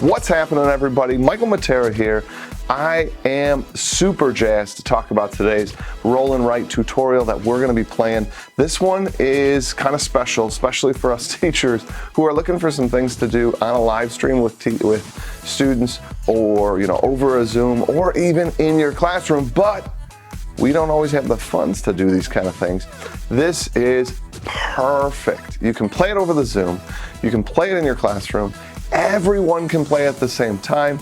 What's happening, everybody? Michael Matera here. I am super jazzed to talk about today's roll and write tutorial that we're going to be playing. This one is kind of special, especially for us teachers who are looking for some things to do on a live stream with students, or over a Zoom, or even in your classroom, but we don't always have the funds to do these kind of things. This is perfect. You can play it over the Zoom, you can play it in your classroom, everyone can play at the same time,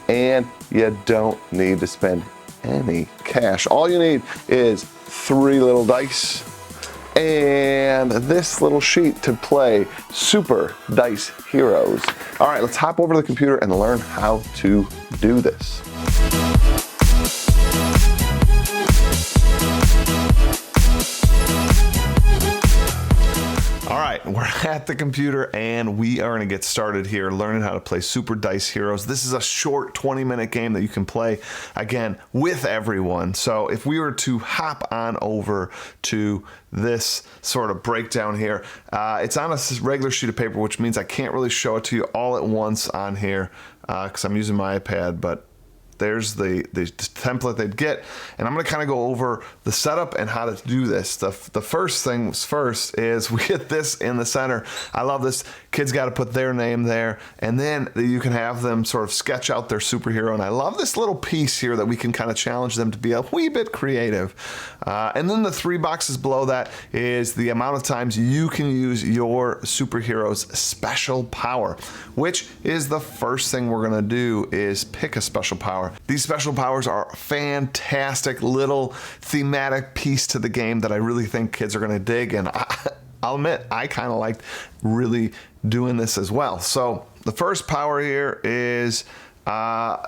and you don't need to spend any cash. All you need is 3 little dice and this little sheet to play Super Dice Heroes. All right, let's hop over to the computer and learn how to do this. All right, we're at the computer and we are going to get started here learning how to play Super Dice Heroes. This is a short 20-minute game that you can play, again, with everyone. So if we were to hop on over to this sort of breakdown here, it's on a regular sheet of paper, which means I can't really show it to you all at once on here because I'm using my iPad, but there's the template they'd get, and I'm going to kind of go over the setup and how to do this. The first things first is we get this in the center. I love this. Kids got to put their name there, and then you can have them sort of sketch out their superhero. And I love this little piece here that we can kind of challenge them to be a wee bit creative. And then the 3 boxes below that is the amount of times you can use your superhero's special power, which is the first thing we're going to do is pick a special power. These special powers are a fantastic little thematic piece to the game that I really think kids are going to dig, and I'll admit I kind of liked really doing this as well. So the first power here is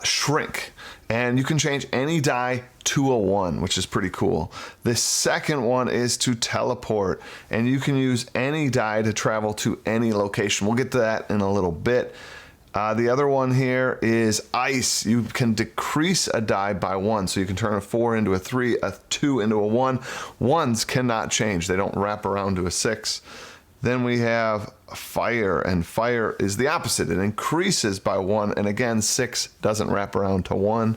Shrink, and you can change any die to a 1, which is pretty cool. The second one is to Teleport, and you can use any die to travel to any location. We'll get to that in a little bit. The other one here is Ice. You can decrease a die by 1, so you can turn a 4 into a 3, a 2 into a 1. 1s cannot change. They don't wrap around to a 6. Then we have Fire, and Fire is the opposite. It increases by 1, and again, 6 doesn't wrap around to 1.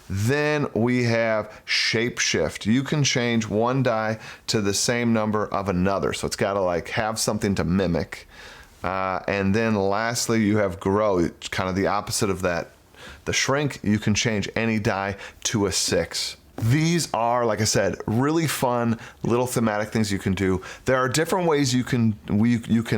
Then we have Shapeshift. You can change 1 die to the same number of another, so it's got to have something to mimic. And then lastly, you have Grow. It's kind of the opposite of that. The Shrink, you can change any die to a 6. These are, like I said, really fun little thematic things you can do. There are different ways you can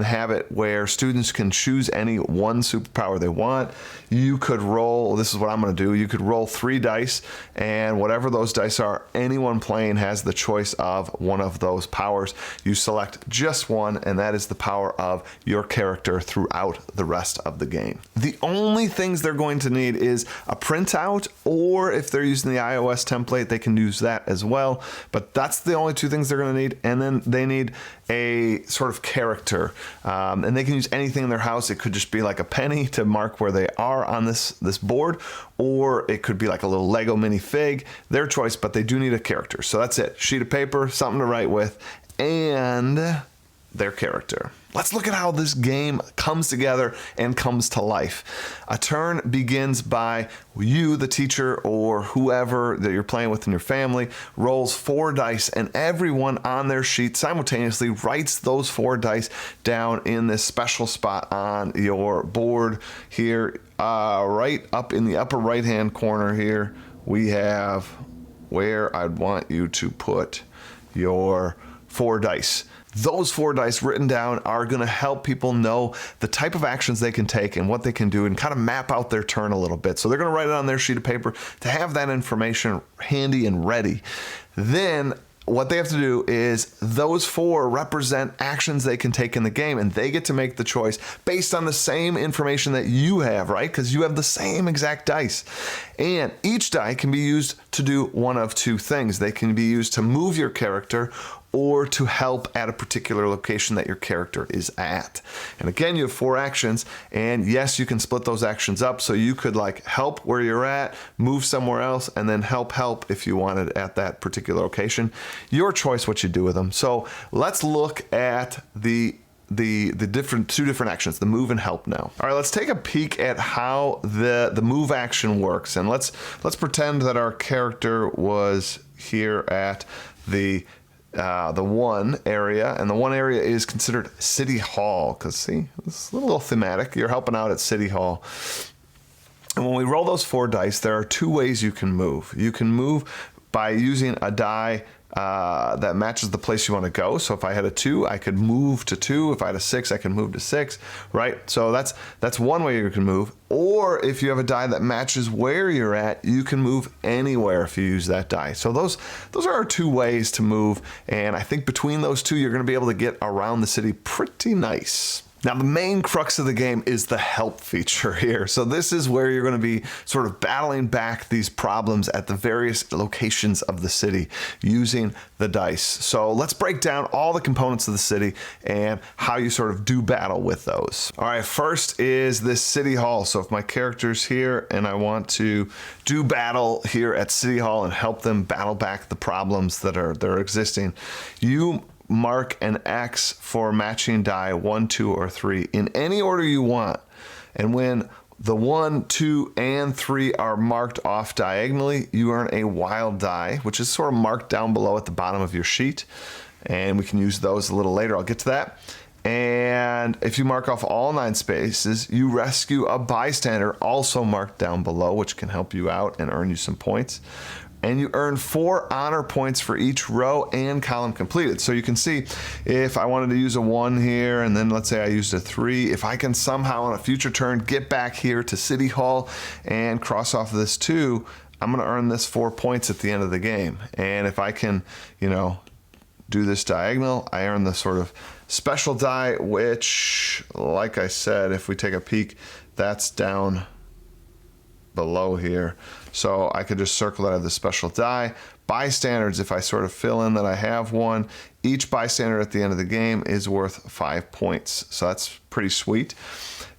have it where students can choose any one superpower they want. You could roll, this is what I'm going to do, you could roll 3 dice, and whatever those dice are, anyone playing has the choice of one of those powers. You select just one, and that is the power of your character throughout the rest of the game. The only things they're going to need is a printout, or if they're using the iOS template, they can use that as well, but that's the only 2 things they're going to need. And then they need a sort of character, and they can use anything in their house. It could just be like a penny to mark where they are on this board, or it could be like a little Lego minifig, their choice, but they do need a character. So that's it, sheet of paper, something to write with, and their character. Let's look at how this game comes together and comes to life. A turn begins by you, the teacher, or whoever that you're playing with in your family, rolls 4 dice, and everyone on their sheet simultaneously writes those 4 dice down in this special spot on your board here. Right up in the upper right-hand corner here, we have where I'd want you to put your 4 dice. Those 4 dice written down are going to help people know the type of actions they can take and what they can do, and kind of map out their turn a little bit. So they're going to write it on their sheet of paper to have that information handy and ready. Then what they have to do is those 4 represent actions they can take in the game, and they get to make the choice based on the same information that you have, right? Because you have the same exact dice. And each die can be used to do one of 2 things. They can be used to move your character, or to help at a particular location that your character is at. And again, you have 4 actions, and yes, you can split those actions up, so you could help where you're at, move somewhere else, and then help if you wanted at that particular location. Your choice what you do with them. So let's look at the the two different actions, the move and help now. All right, let's take a peek at how the move action works, and let's pretend that our character was here at the 1 area, and the 1 area is considered City Hall, because see, it's a little thematic. You're helping out at City Hall. And when we roll those 4 dice, there are 2 ways you can move. You can move by using a die that matches the place you want to go. So if I had a 2, I could move to 2. If I had a 6, I can move to 6, right? So that's one way you can move. Or if you have a die that matches where you're at, you can move anywhere if you use that die. So those are our 2 ways to move, and I think between those 2, you're going to be able to get around the city pretty nice. Now, the main crux of the game is the help feature here. So this is where you're going to be sort of battling back these problems at the various locations of the city using the dice. So let's break down all the components of the city and how you sort of do battle with those. All right, first is this City Hall. So if my character's here and I want to do battle here at City Hall and help them battle back the problems that are existing, you mark an X for matching die 1, 2, or 3 in any order you want. And when the 1, 2, and 3 are marked off diagonally, you earn a wild die, which is sort of marked down below at the bottom of your sheet. And we can use those a little later. I'll get to that. And if you mark off all 9 spaces, you rescue a bystander, also marked down below, which can help you out and earn you some points. And you earn 4 honor points for each row and column completed. So you can see if I wanted to use a 1 here, and then let's say I used a 3, if I can somehow on a future turn get back here to City Hall and cross off this 2, I'm going to earn this 4 points at the end of the game. And if I can, do this diagonal, I earn the sort of special die, which, like I said, if we take a peek, that's down below here. So I could just circle that as the special die. Bystanders, if I sort of fill in that I have 1, each bystander at the end of the game is worth 5 points. So that's pretty sweet.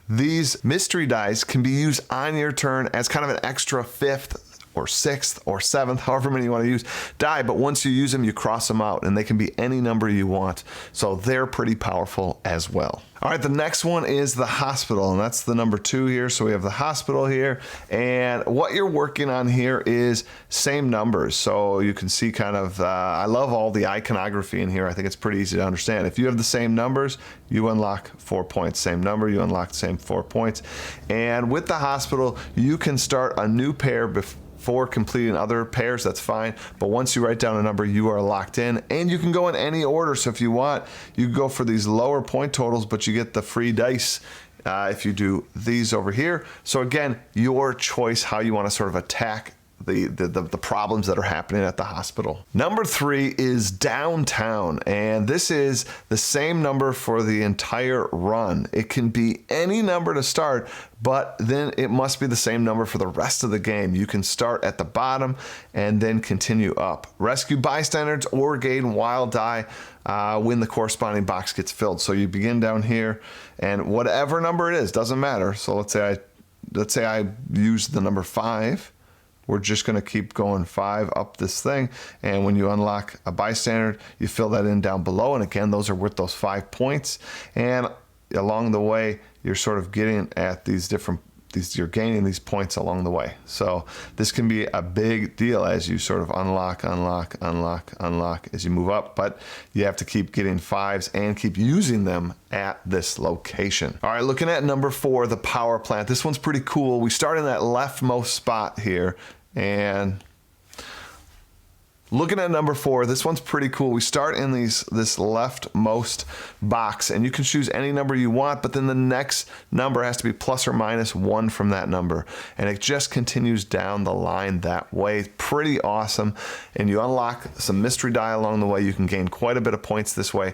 These mystery dice can be used on your turn as kind of an extra 5th or 6th or 7th, however many you want to use, die, but once you use them, you cross them out, and they can be any number you want. So they're pretty powerful as well. All right, the next one is the hospital, and that's the number 2 here. So we have the hospital here, and what you're working on here is same numbers. So you can see kind of, I love all the iconography in here. I think it's pretty easy to understand. If you have the same numbers, you unlock 4 points. Same number, you unlock the same 4 points. And with the hospital, you can start a new pair before completing other pairs, that's fine. But once you write down a number, you are locked in, and you can go in any order. So if you want, you can go for these lower point totals, but you get the free dice if you do these over here. So again, your choice how you want to sort of attack the problems that are happening at the hospital. Number 3 is downtown, and this is the same number for the entire run. It can be any number to start, but then it must be the same number for the rest of the game. You can start at the bottom and then continue up. Rescue bystanders or gain wild die when the corresponding box gets filled. So you begin down here, and whatever number it is, doesn't matter. So let's say I use the number 5. We're just going to keep going 5 up this thing, and when you unlock a bystander, you fill that in down below, and again, those are worth those 5 points. And along the way, you're sort of getting at you're gaining these points along the way. So this can be a big deal as you sort of unlock as you move up, but you have to keep getting 5s and keep using them at this location. All right, looking at number 4, the power plant. This one's pretty cool. We start in that leftmost spot here, and looking at number 4, this one's pretty cool. We start in this leftmost box, and you can choose any number you want, but then the next number has to be plus or minus 1 from that number. And it just continues down the line that way. Pretty awesome. And you unlock some mystery die along the way. You can gain quite a bit of points this way.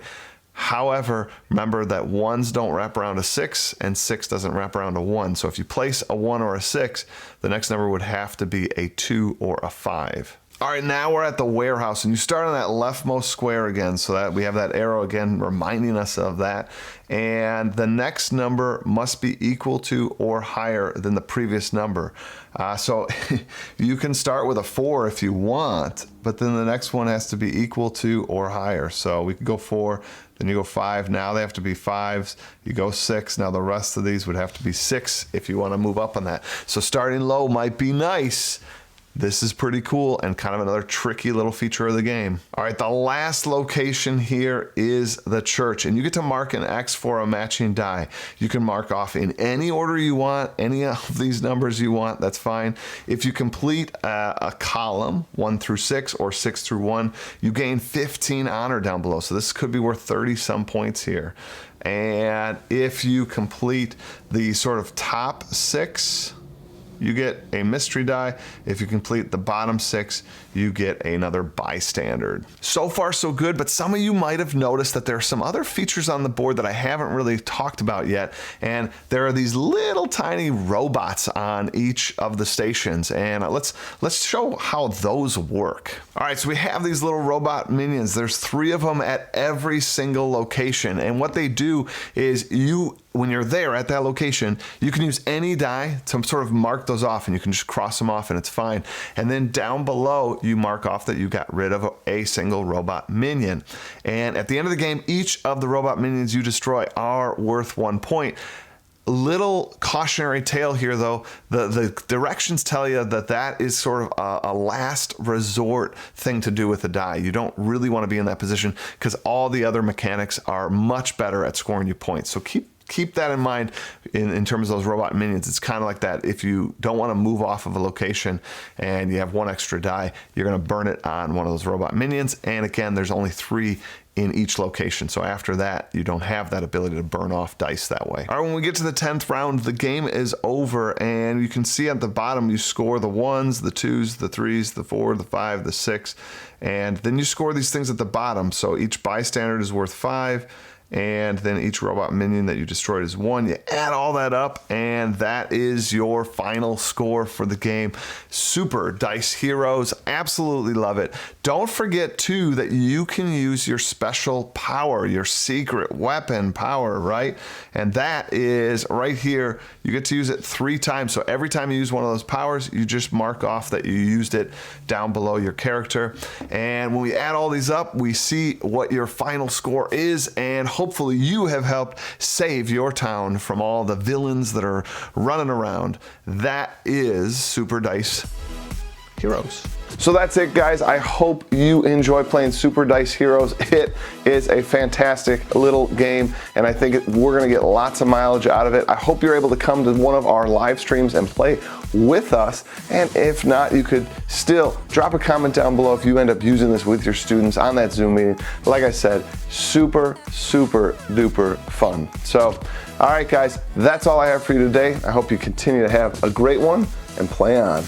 However, remember that 1s don't wrap around a 6, and 6 doesn't wrap around a 1. So if you place a 1 or a 6, the next number would have to be a 2 or a 5. All right, now we're at the warehouse, and you start on that leftmost square again, so that we have that arrow again reminding us of that. And the next number must be equal to or higher than the previous number. So you can start with a 4 if you want, but then the next one has to be equal to or higher. So we could go 4, then you go 5. Now they have to be 5s. You go 6. Now the rest of these would have to be 6 if you want to move up on that. So starting low might be nice. This is pretty cool and kind of another tricky little feature of the game. All right, the last location here is the church, and you get to mark an X for a matching die. You can mark off in any order you want, any of these numbers you want, that's fine. If you complete a column, 1 through 6 or 6 through 1, you gain 15 honor down below. So this could be worth 30 some points here. And if you complete the sort of top 6, you get a mystery die. If you complete the bottom 6, you get another bystander. So far so good, but some of you might have noticed that there are some other features on the board that I haven't really talked about yet, and there are these little tiny robots on each of the stations, and let's show how those work. All right, so we have these little robot minions. There's 3 of them at every single location, and what they do is when you're there at that location, you can use any die to sort of mark those off, and you can just cross them off and it's fine. And then down below, you mark off that you got rid of a single robot minion. And at the end of the game, each of the robot minions you destroy are worth 1 point. Little cautionary tale here though, the directions tell you that that is sort of a last resort thing to do with the die. You don't really want to be in that position because all the other mechanics are much better at scoring you points. So keep that in mind in terms of those robot minions. It's kind of like that. If you don't want to move off of a location and you have 1 extra die, you're going to burn it on one of those robot minions. And again, there's only 3 in each location. So after that, you don't have that ability to burn off dice that way. All right, when we get to the 10th round, the game is over, and you can see at the bottom, you score the 1s, the 2s, the 3s, the 4, the 5, the 6, and then you score these things at the bottom. So each bystander is worth 5, and then each robot minion that you destroyed is 1. You add all that up, and that is your final score for the game. Super Dice Heroes, absolutely love it. Don't forget too that you can use your special power, your secret weapon power, right? And that is right here. You get to use it 3 times. So every time you use one of those powers, you just mark off that you used it down below your character. And when we add all these up, we see what your final score is, and hopefully you have helped save your town from all the villains that are running around. That is Super Dice Heroes. So that's it, guys. I hope you enjoy playing Super Dice Heroes. It is a fantastic little game, and I think we're going to get lots of mileage out of it. I hope you're able to come to one of our live streams and play with us, and if not, you could still drop a comment down below if you end up using this with your students on that Zoom meeting. Like I said, super duper fun. So, all right, guys, that's all I have for you today. I hope you continue to have a great one and play on.